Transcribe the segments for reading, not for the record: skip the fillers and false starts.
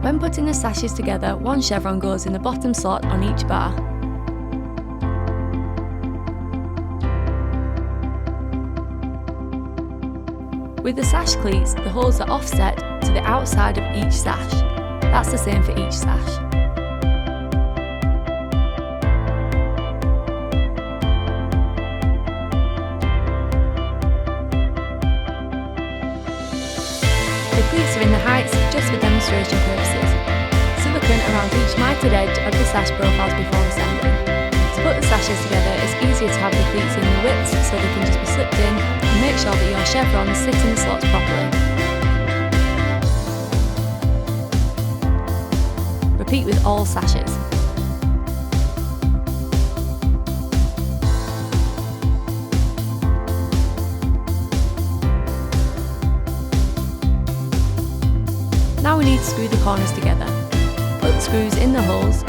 When putting the sashes together, one chevron goes in the bottom slot on each bar. With the sash cleats, the holes are offset to the outside of each sash. That's the same for each sash. The cleats are in the heights just for demonstration purposes. Silicone around each mitered edge of the sash profiles before assembling. To put the sashes together, it's easier to have the cleats in the widths so they can just be slipped in, and make sure that your chevrons sit in the slots properly. Repeat with all sashes. Now we need to screw the corners together. Put the screws in the holes.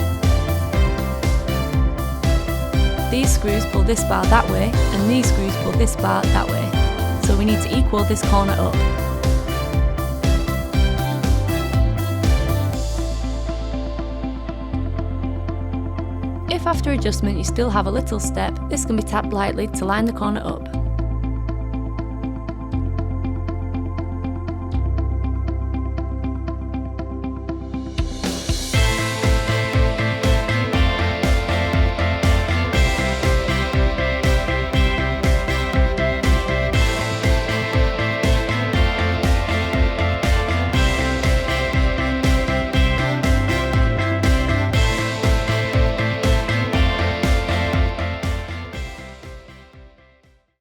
These screws pull this bar that way, and these screws pull this bar that way. So we need to equal this corner up. If after adjustment you still have a little step, this can be tapped lightly to line the corner up.